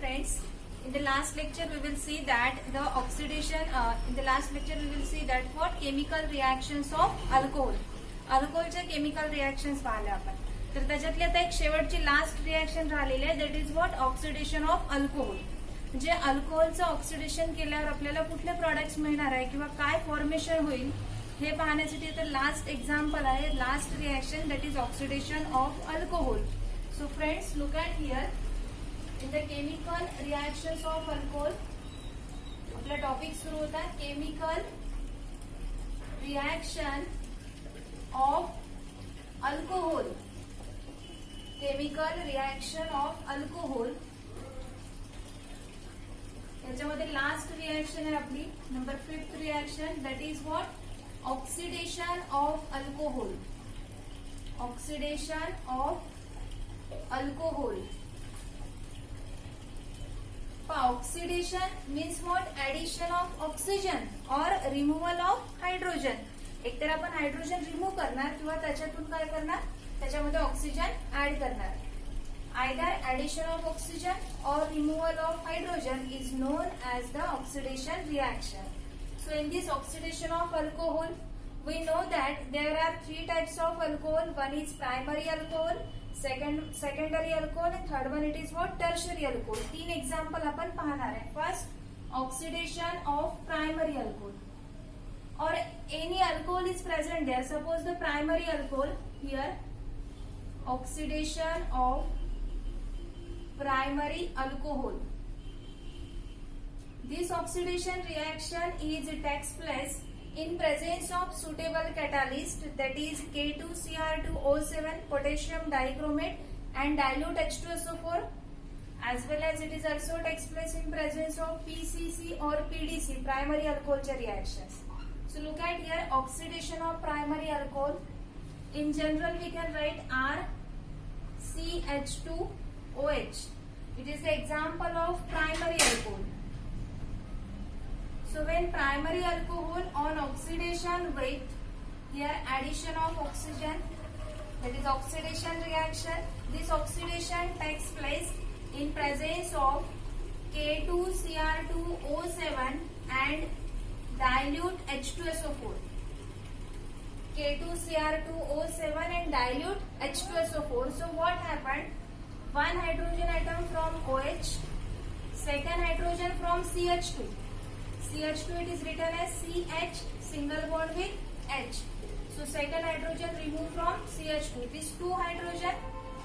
friends. In the last lecture we will see that the oxidation, in the last lecture we will see that what chemical reactions of alcohol. अल्कोहोलच्या chemical reactions पाहिल्या आपण. तर त्याच्यातली आता एक शेवटची last reaction राहिलेली आहे, that is what oxidation of alcohol. म्हणजे अल्कोहोलचं ऑक्सिडेशन केल्यावर आपल्याला कुठले प्रॉडक्ट्स मिळणार आहे किंवा काय फॉर्मेशन होईल हे पाहण्यासाठी तर लास्ट एक्झाम्पल आहे, last reaction that is oxidation of alcohol. So friends, look at here. In the chemical reactions of alcohol आपला टॉपिक सुरू होता chemical reaction of alcohol. Chemical reaction of alcohol याच्यामध्ये लास्ट रिएक्शन आहे आपली number 5th reaction, that is what oxidation of alcohol. Oxidation of alcohol. Oxidation means what addition of oxygen और removal of hydrogen. एकतर आपण hydrogen remove करणार किंवा त्याच्यातून काय करणार, त्याच्यामध्ये ऑक्सिजन ऍड करणार. आयदर ऍडिशन ऑफ ऑक्सिजन और removal of hydrogen is known as the oxidation reaction. So in this oxidation of alcohol we know that there are 3 types of alcohol. One is primary alcohol, secondary alcohol, and third one it is what tertiary alcohol. 3 example आपण पाहणार आहे. First, oxidation of primary alcohol. Or any alcohol is present there. Suppose the primary alcohol here, oxidation of primary alcohol. This oxidation reaction takes place in presence of suitable catalyst, that is K2Cr2O7 potassium dichromate and dilute H2SO4, as well as it is also takes place in presence of PCC or PDC, primary alcohol reactions. So look at here, oxidation of primary alcohol. In general we can write RCH2OH. It is the example of primary alcohol. So when primary alcohol on oxidation with here addition of oxygen, that is oxidation reaction, this oxidation takes place in presence of K2Cr2O7 and dilute H2SO4. K2Cr2O7 and dilute H2SO4. So what happened? One hydrogen atom from OH, second hydrogen from CH2. CH2 it is written as CH, single bond with H. So second hydrogen removed from CH2. These 2 hydrogen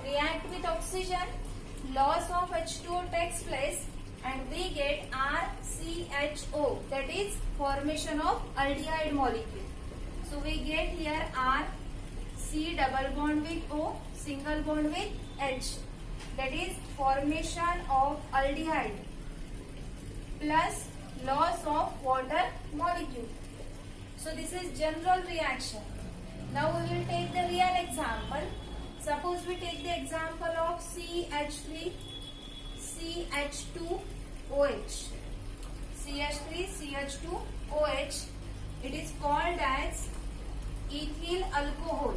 react with oxygen. Loss of H2O takes place and we get RCHO, that is formation of aldehyde molecule. So we get here R, C double bond with O, single bond with H, that is formation of aldehyde plus loss of water molecule. So this is general reaction. Now we will take the real example. Suppose we take the example of CH3 CH2OH. CH3 CH2OH. It is called as ethyl alcohol.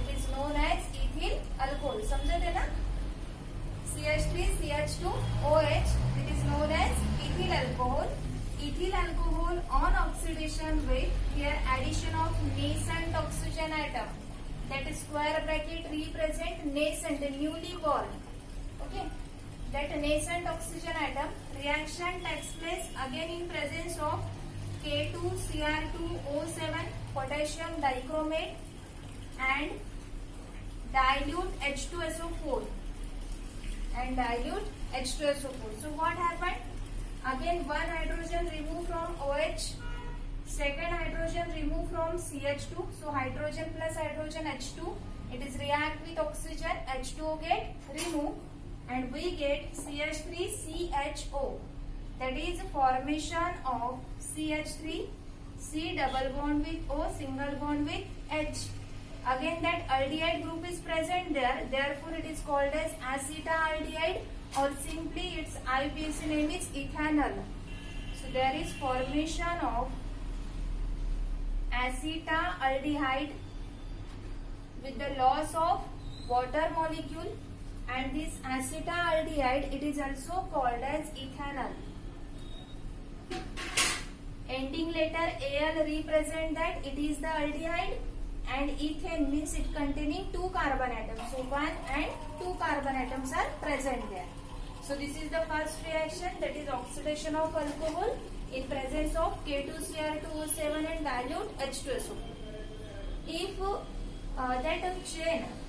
It is known as ethyl alcohol. समझते हैं ना? CH3 CH2OH. It is known as ethyl alcohol. Ethyl alcohol on oxidation with here addition of nascent oxygen atom, that is square bracket represent nascent, newly born. Okay, that nascent oxygen atom reaction takes place again in presence of K2Cr2O7 potassium dichromate and dilute H2SO4 and dilute H2SO4. So what happened? Again one hydrogen removed from OH, second hydrogen removed from CH2. So hydrogen plus hydrogen H2, it is react with oxygen, H2O get removed and we get CH3CHO, that is formation of CH3, C double bond with O, single bond with H. Again that aldehyde group is present there, therefore it is called as acetaldehyde, or simply its IUPAC name is ethanol. So there is formation of acetaldehyde with the loss of water molecule and this acetaldehyde, it is also called as ethanol. Ending letter Al represent that it is the aldehyde, and ethane means it containing 2 carbon atoms. So 1 and 2 carbon atoms are present there. So this is the first reaction, that is oxidation of alcohol in presence of K2Cr2O7 and dilute H2SO4. If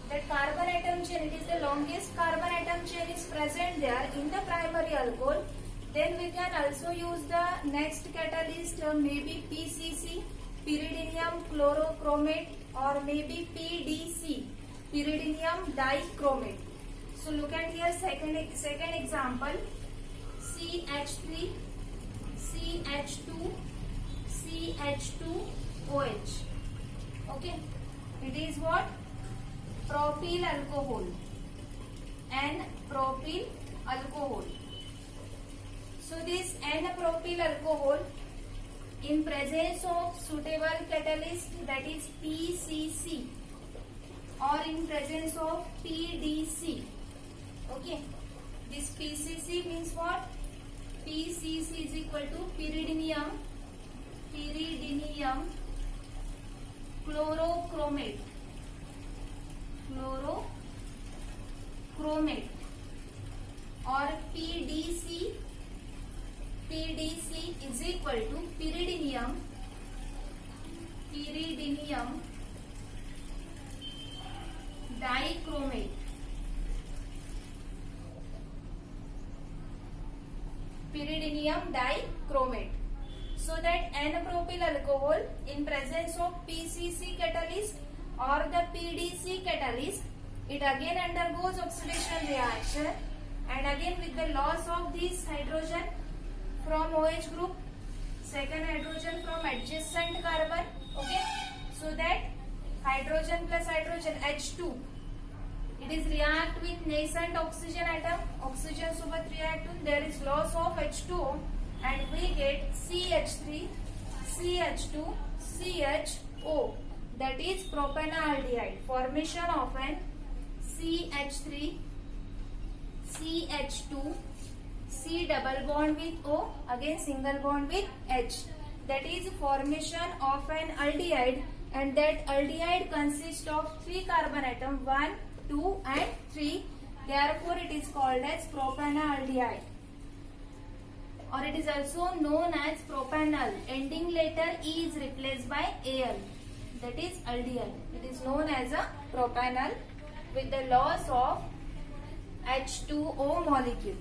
that carbon atom chain, it is the longest carbon atom chain is present there in the primary alcohol, then we can also use the next catalyst, maybe PCC, pyridinium chlorochromate, or maybe PDC, pyridinium dichromate. So look at here, second example, CH3, CH2, CH2OH. Okay, it is what? Propyl alcohol, N-propyl alcohol. So this N-propyl alcohol in presence of suitable catalyst, that is PCC, or in presence of PDC. Okay, this PCC means what? PCC is equal to pyridinium chlorochromate, or PDC is equal to pyridinium dichromate. Pyridinium dichromate. So that N-propyl alcohol in presence of PCC catalyst or the PDC catalyst, it again undergoes oxidation reaction, and again with the loss of this hydrogen from OH group, second hydrogen from adjacent carbon. Okay, so that hydrogen plus hydrogen H2, it is react with nascent oxygen atom, oxygen sobat react, there is loss of H2O, and we get CH3, CH2, CHO, that is propanaldehyde. Formation of an CH3, CH2, C double bond with O, again single bond with H. That is formation of an aldehyde, and that aldehyde consists of 3 carbon atoms, 1, 2 and 3. Therefore, it is called as propanaldehyde, or it is also known as propanol. Ending letter E is replaced by Al. That is aldehyde. It is known as a propanol with the loss of H2O molecule.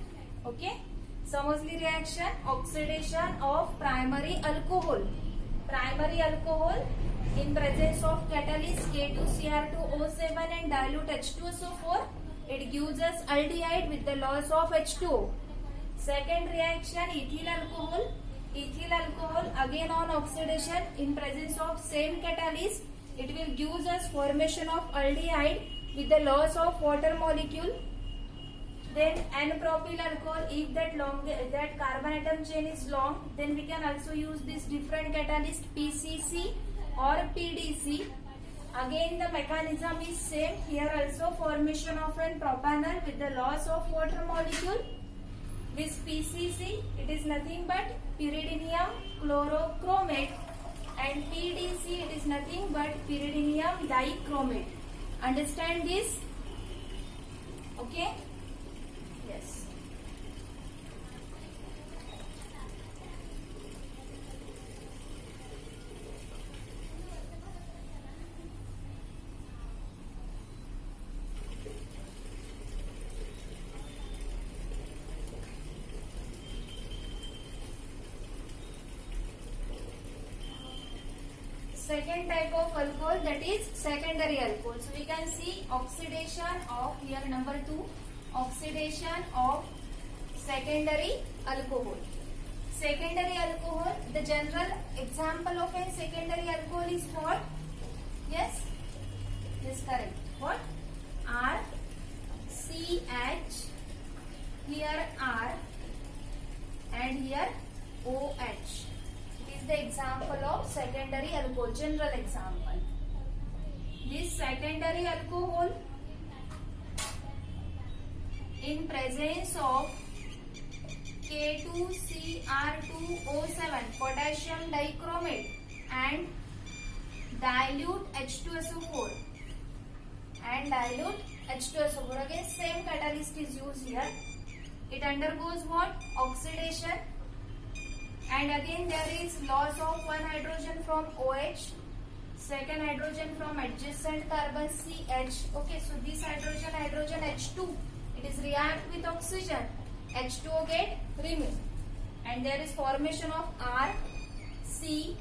Okay. समझली reaction, oxidation of primary alcohol. Primary alcohol in presence of catalyst K2Cr2O7 and dilute H2SO4, it gives us aldehyde with the loss of H2O. Second reaction, ethyl alcohol. Ethyl alcohol again on oxidation in presence of same catalyst, it will give us formation of aldehyde with the loss of water molecule. Then N-propyl alcohol, if that carbon atom chain is long, then we can also use this different catalyst PCC or PDC. Again the mechanism is same. Here also formation of an propanol with the loss of water molecule. This PCC, it is nothing but pyridinium chlorochromate, and PDC, it is nothing but pyridinium dichromate. Understand this? Okay? Yes. Second type of alcohol, that is secondary alcohol. So we can see oxidation of, here number 2, oxidation of secondary alcohol. Secondary alcohol, the general example of a secondary alcohol is what? Yes? Yes, correct. What? R, CH, here R, and here OH. It is the example of secondary alcohol, general example. This secondary alcohol, in presence of K2Cr2O7 potassium dichromate and dilute H2SO4 again same catalyst is used here. It undergoes what? Oxidation, and again there is loss of one hydrogen from OH, second hydrogen from adjacent carbon CH. Okay, so this hydrogen H2, it is react with oxygen, H2O get removed, and there is formation of R, C,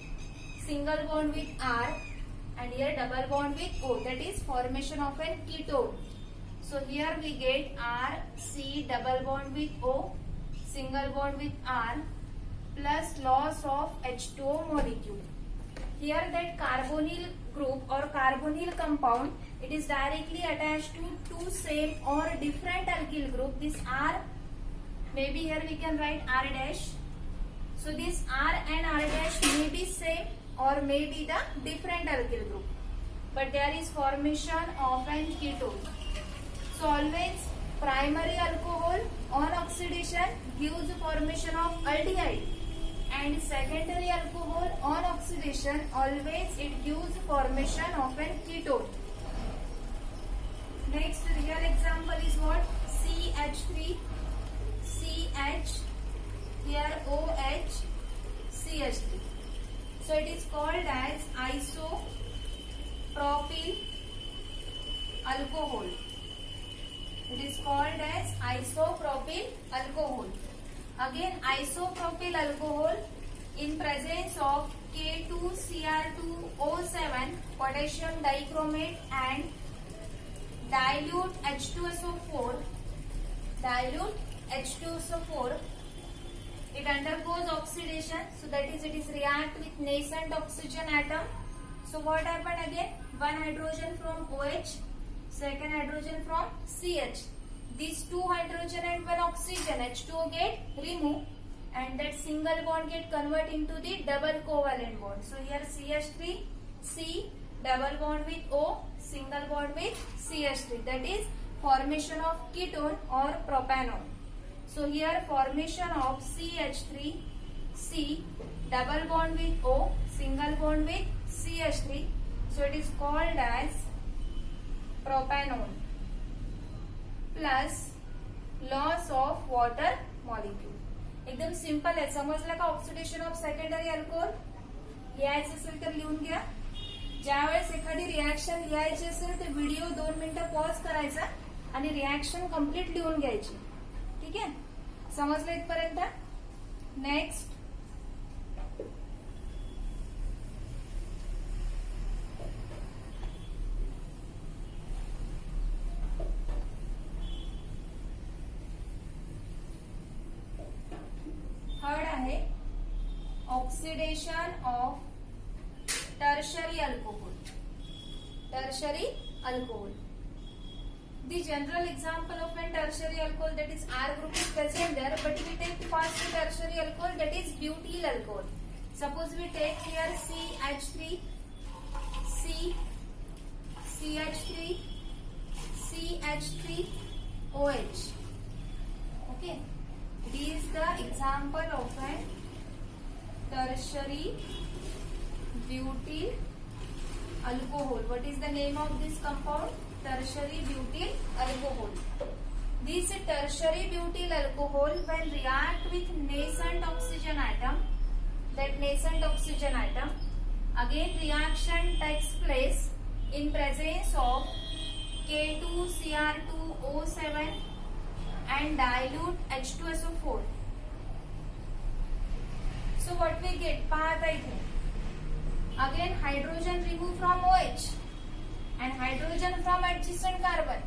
single bond with R, and here double bond with O, that is formation of an ketone. So here we get R, C, double bond with O, single bond with R, plus loss of H2O molecule. Here that carbonyl group or carbonyl compound, it is directly attached to two same or different alkyl group. This R, maybe here we can write R dash. So this R and R dash may be same or may be the different alkyl group, but there is formation of an ketone. So always primary alcohol on oxidation gives formation of aldehyde, and secondary alcohol on oxidation always it gives formation of an ketone. Next real example is what? CH3, CH, here OH, CH3. So it is called as isopropyl alcohol. It is called as isopropyl alcohol. Again, isopropyl alcohol in presence of K2Cr2O7 potassium dichromate and dilute H2SO4. It undergoes oxidation, so that is it is react with nascent oxygen atom. So what happened again? One hydrogen from OH, second hydrogen from CH. These two hydrogen and one oxygen H2O get removed, and that single bond get convert into the double covalent bond. So here CH3, C, double bond with O, single bond with CH3. That is formation of ketone or propanone. So here formation of CH3, C, double bond with O, single bond with CH3. So it is called as propanone, plus loss of water molecule. एकदम simple आहे, समजलं का? Oxidation of secondary alcohol लिहायचं असेल तर लिहून घ्या. ज्यावेळेस एखादी रिॲक्शन लिहायची असेल तर व्हिडिओ 2 मिनिटं पॉज करायचा आणि रिॲक्शन कंप्लीट लिहून घ्यायची. ठीक आहे, समजलं इथपर्यंत? नेक्स्ट थर्ड आहे oxidation of tertiary alcohol. The general example of a tertiary alcohol, that is R group, is present there, but we take first tertiary alcohol, that is butyl alcohol. Suppose we take here CH3, C, CH3, CH3, OH. Okay, this is the example of a tertiary butyl alcohol. What is the name of this compound? Tertiary butyl alcohol. This tertiary butyl alcohol when react with nascent oxygen atom, that nascent oxygen atom, again reaction takes place in presence of K2Cr2O7 and dilute H2SO4. So what we get? पाहता इथे again hydrogen removed from OH and hydrogen from adjacent carbon,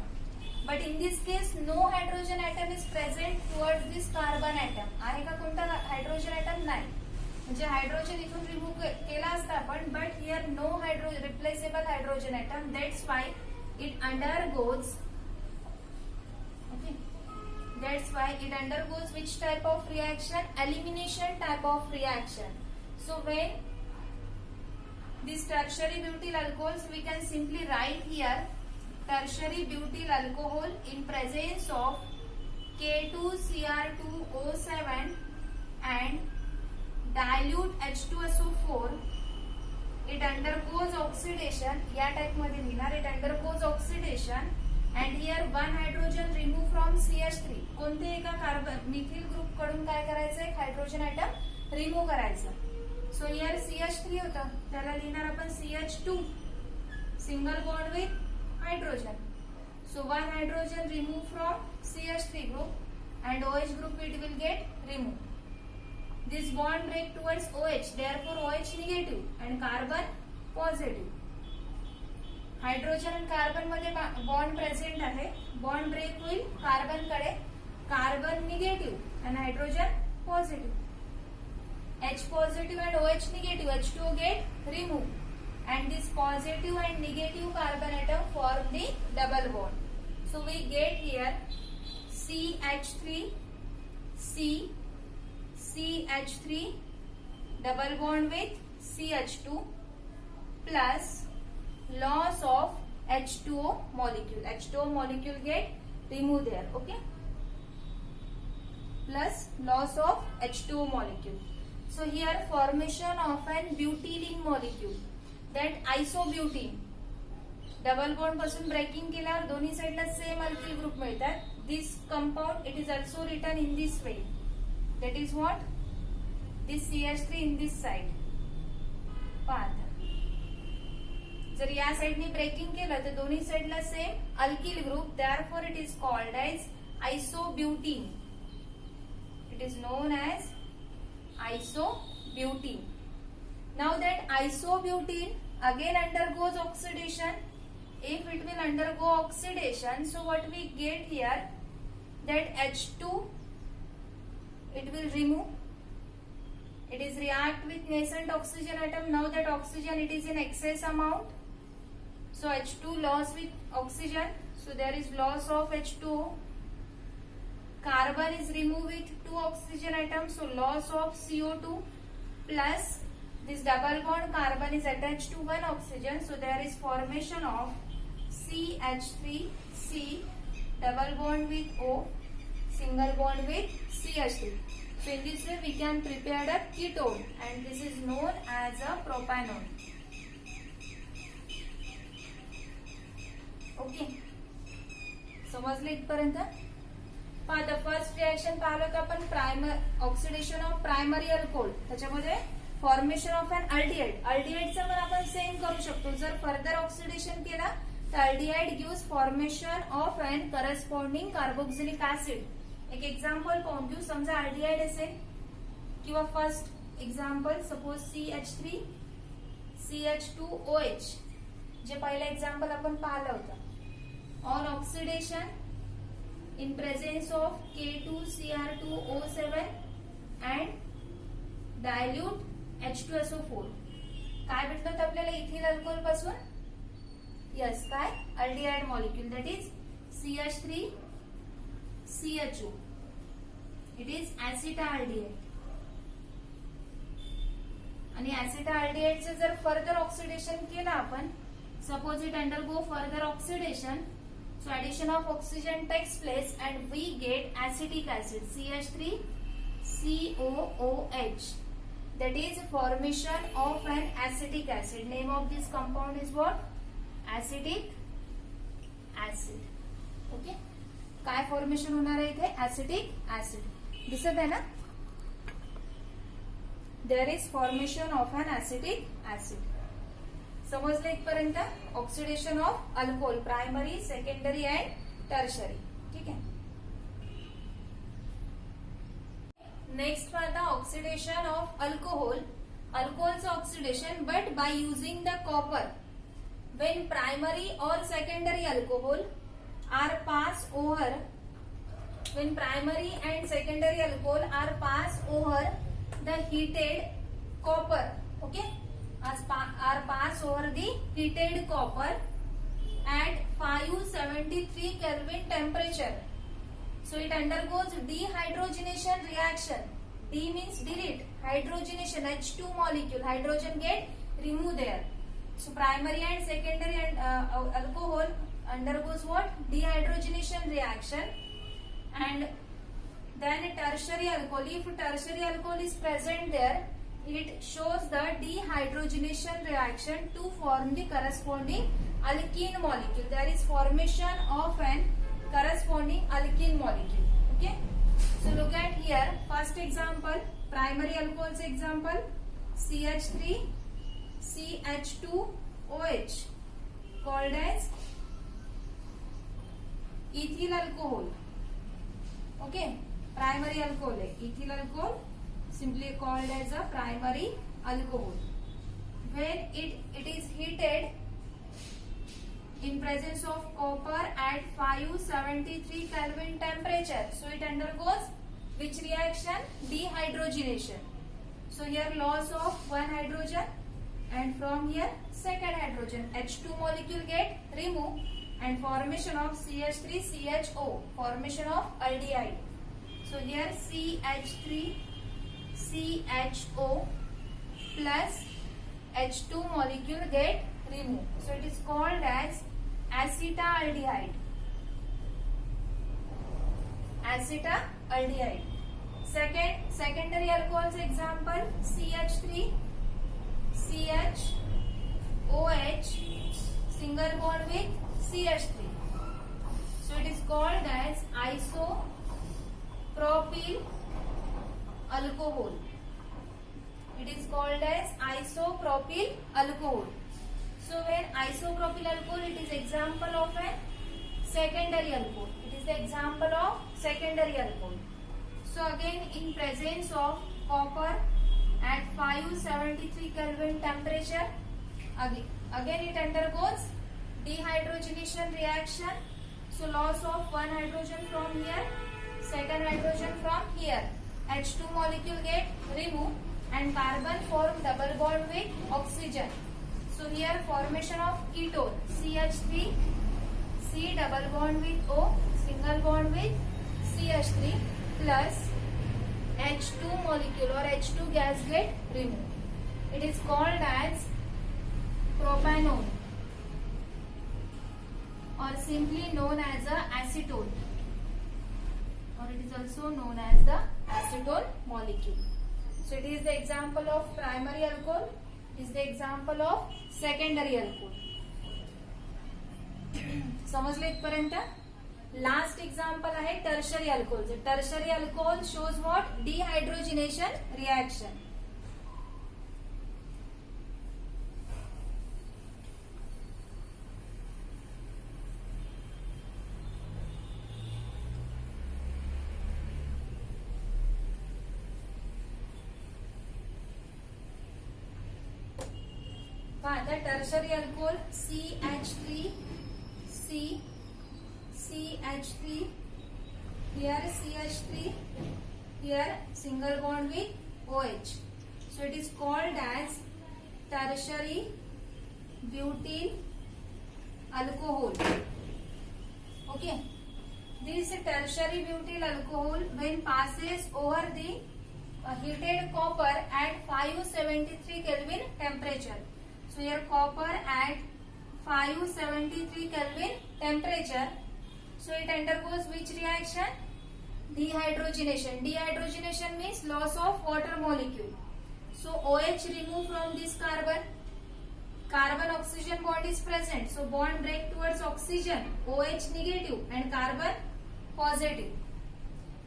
but in this case no hydrogen atom is present towards this carbon atom. आहे का कोणता hydrogen atom? नाही, म्हणजे hydrogen इथून remove केला असता आपण, but here no replaceable hydrogen atom. That's why it undergoes, okay, that's why it undergoes which type of reaction? Elimination type of reaction. So when these tertiary butyl alcohols, we can simply write here tertiary butyl alcohol in presence of K2Cr2O7 and dilute H2SO4, it undergoes oxidation. या type मध्ये लिहिणार, it undergoes oxidation and here one hydrogen remove from CH3. कोणते एका carbon methyl group कडून काय करायचं, एक hydrogen item remove करायचं. सो हियर CH3 होतं, त्याला लिहिणार आपण CH2, single bond with hydrogen. So one hydrogen removed from CH3 group and OH group it will get removed. This bond break towards OH, therefore OH negative and carbon positive. Hydrogen आणि carbon मध्ये bond present आहे, bond break होईल carbon कडे, carbon negative आणि hydrogen positive. H positive and OH negative, H2O get removed and this positive and negative carbon atom form the double bond. So we get here CH3 C CH3 double bond with CH2 plus loss of H2O molecule. H2O molecule get removed there, okay? Plus loss of H2O molecule. So here formation of an butylene molecule, that isobutene. Double bond पासून breaking केल्यावर दोन्ही साइडला same alkyl group मिळतात. This compound it is also written in this way, that is what this CH3 in this side. पाहता जर या साइडनी breaking केलं तर दोन्ही साइडला same alkyl group, therefore it is called as isobutene. It is known as isobutene. Now that isobutene again undergoes oxidation. If it will undergo oxidation, so what we get here, that H2 it will remove. It is react with nascent oxygen atom. Now that oxygen it is in excess amount, so H2 loss with oxygen, so there is loss of H2O. Carbon is removed with 2 oxygen atoms, so loss of CO2 plus this double bond carbon is attached to 1 oxygen, so there is formation of CH3C double bond with O, single bond with CH3. So in this way we can prepare a ketone and this is known as a propanone. Okay, समजले इथपर्यंत? पहा, the first reaction पाहिलं होतं आपण, oxidation of primary alcohol, त्याच्यामध्ये formation of N aldehyde. अल्डिहाइडचं पण आपण same करू शकतो. जर फर्दर ऑक्सिडेशन केला तर aldehyde gives formation of an corresponding carboxylic acid. एक एक्झाम्पल पाहून घेऊ. समजा अल्डिहाइड असेल किंवा first example suppose CH3 CH2OH, जे पहिलं एक्झाम्पल आपण पाहिलं होतं. On oxidation in presence of K2Cr2O7 and dilute H2SO4, काय भेटलं होतं आपल्याला इथिल अल्कोहोल पासून? यस, काय aldehyde molecule, that is CH3CHO. It is acetaldehyde. आणि ऍसिटाल्डिहाइडचं जर फर्दर ऑक्सिडेशन केलं आपण, suppose it undergo further oxidation, so addition of oxygen takes place and we get acetic acid CH3COOH, that is formation of an acetic acid. Name of this compound is what? Acetic acid. Okay, काय formation होणार आहे इथे? acetic acid. दिसत आहे ना? there is formation of an acetic acid. समजले इथपर्यंत? Oxidation of alcohol, primary, secondary and tertiary. ठीक आहे. नेक्स्ट पाहता ऑक्सिडेशन ऑफ अल्कोहोल. अल्कोहोलचं oxidation but by using the copper. When primary और secondary alcohol are pass over, when primary and secondary alcohol are pass over the heated copper. Okay, are pass over the heated copper at 573 Kelvin temperature. So it undergoes dehydrogenation reaction. D means delete, hydrogenation, H2 molecule, hydrogen get removed there. So primary and secondary and alcohol undergoes what? Dehydrogenation reaction, and Then tertiary alcohol. If tertiary alcohol is present there, it shows the dehydrogenation reaction to form the corresponding alkene molecule. There is formation of an corresponding alkene molecule. Okay. So look at here. First example, primary alcohols example, CH3, CH2OH, called as ethyl alcohol. Okay. Primary alcohol है ethyl alcohol, simply called as a primary alcohol. When it is heated in presence of copper at 573 Kelvin temperature, so it undergoes which reaction? Dehydrogenation. So here loss of one hydrogen, and from here second hydrogen, H2 molecule get removed, and formation of CH3 CHO, formation of aldehyde. So here CH3 CHO plus H2 molecule get removed. So it is called as acetaldehyde. Acetaldehyde. Secondary alcohols example, CH3 CHOH, single bond with CH3. So it is called as isopropyl alcohol. It is called as isopropyl alcohol. So when isopropyl alcohol, it is example of a secondary alcohol. It is the example of secondary alcohol. So again, in presence of copper at 573 Kelvin temperature, again it undergoes dehydrogenation reaction. So loss of one hydrogen from here, second hydrogen from here, H2 molecule get removed, and carbon form double bond with oxygen. So here formation of ketone, CH3, C double bond with O, single bond with CH3 plus H2 molecule or H2 gas get removed. It is called as propanone, or simply known as a acetone, or it is also known as the acetone molecule. So it is the example of primary alcohol. It is the example of secondary alcohol. समजले इथपर्यंत? Last example आहे tertiary alcohol. Tertiary alcohol shows what? Dehydrogenation reaction. The tertiary alcohol CH3, CH3, here CH3, here single bond with OH. So it is called as tertiary butyl alcohol. Okay. This tertiary butyl alcohol, when passes over the heated copper at 573 Kelvin temperature. So here copper at 573 Kelvin temperature. So it undergoes which reaction? Dehydrogenation. Dehydrogenation means loss of water molecule. So OH removed from this carbon. Carbon oxygen bond is present. So bond break towards oxygen. OH negative and carbon positive.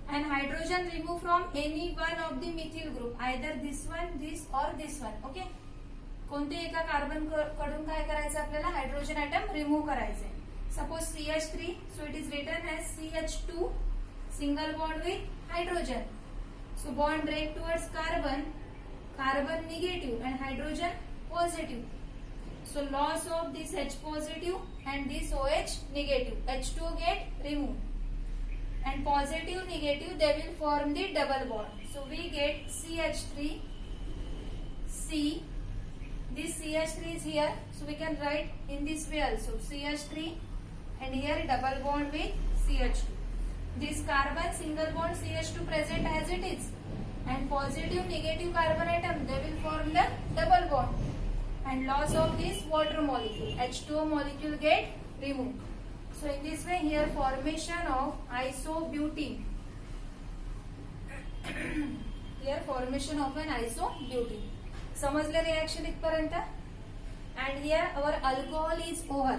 And hydrogen removed from any one of the methyl group. Either this one, this or this one. Okay. कोणते एका carbon कडून काय करायचं आपल्याला? Hydrogen atom remove करायचे. Suppose CH3, so it is written as CH2 single bond with hydrogen. So bond break towards carbon, carbon negative and hydrogen positive. So loss of this H positive and this OH negative. H2 get removed. And positive negative they will form the double bond. So we get CH3, C. This CH3 is here, so we can write in this way also. CH3 and here double bond with CH2. This carbon single bond CH2 present as it is, and positive negative carbon atom they will form the double bond, and loss of this water molecule, H2O molecule get removed. So in this way here formation of isobutene. Here formation of an isobutene. समजलं reaction इथपर्यंत. And here our alcohol is over.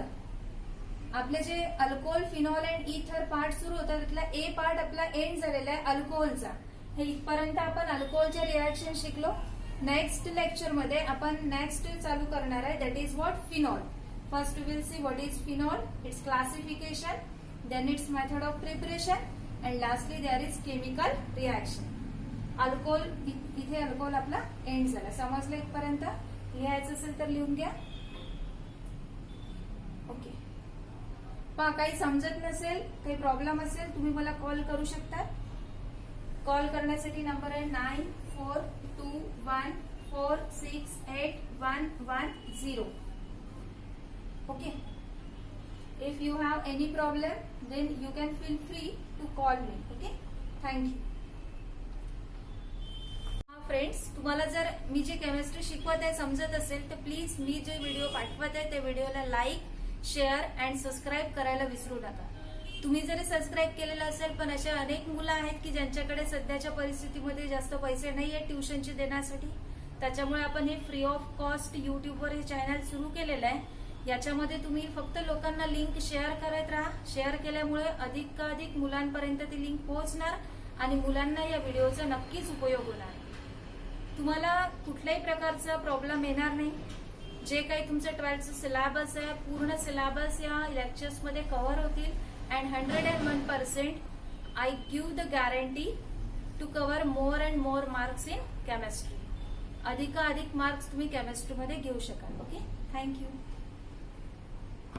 आपले जे alcohol, phenol and ether part सुरू होता त्यातला ए part आपला and झालेला आहे अल्कोहोलचा. हे इथपर्यंत आपण अल्कोहोलचे रिॲक्शन शिकलो. नेक्स्ट लेक्चर मध्ये आपण नेक्स्ट चालू करणार आहे, that is what phenol. First will see what is phenol, its classification, then its method of preparation, and lastly there is chemical reaction. Alcohol, इथे अल्कोहोल आपला एंड झाला. समजलं इथपर्यंत. लिहायचं असेल तर लिहून घ्या. ओके. पहा, काही समजत नसेल, काही प्रॉब्लेम असेल, तुम्ही मला कॉल करू शकता. कॉल करण्यासाठी नंबर आहे 9421468110. Okay. If you have any problem then you can feel free to call me. Okay. Thank you. Friends, तुम्हाला जर मी जे केमिस्ट्री शिकवत आहे समजत असेल तर प्लीज मी जे व्हिडिओ पाठवत आहे त्या व्हिडिओला लाईक, शेअर अँड सबस्क्राईब करायला विसरू नका. तुम्ही जरी सबस्क्राईब केलेलं असेल पण अशा अनेक मुलं आहेत की ज्यांच्याकडे सध्याच्या परिस्थितीमध्ये जास्त पैसे नाहीये ट्युशनचे देण्यासाठी. त्याच्यामुळे आपण हे फ्री ऑफ कॉस्ट युट्यूबवर हे चॅनल सुरू केलेलं आहे. याच्यामध्ये तुम्ही फक्त लोकांना लिंक शेअर करत राहा. शेअर केल्यामुळे अधिकाधिक मुलांपर्यंत ती लिंक पोहोचणार आणि मुलांना या व्हिडिओचा नक्कीच उपयोग होणार. तुम्हाला कुठल्याही प्रकारचा प्रॉब्लेम येणार नाही. जे काही तुमचं 12th सिलेबस आहे पूर्ण सिलेबस या लेक्चर्स मध्ये कव्हर होतील. And 101% I give the guarantee to cover more and more marks in chemistry. अधिकाधिक मार्क्स तुम्ही केमिस्ट्रीमध्ये घेऊ शकाल. ओके. थँक्यू.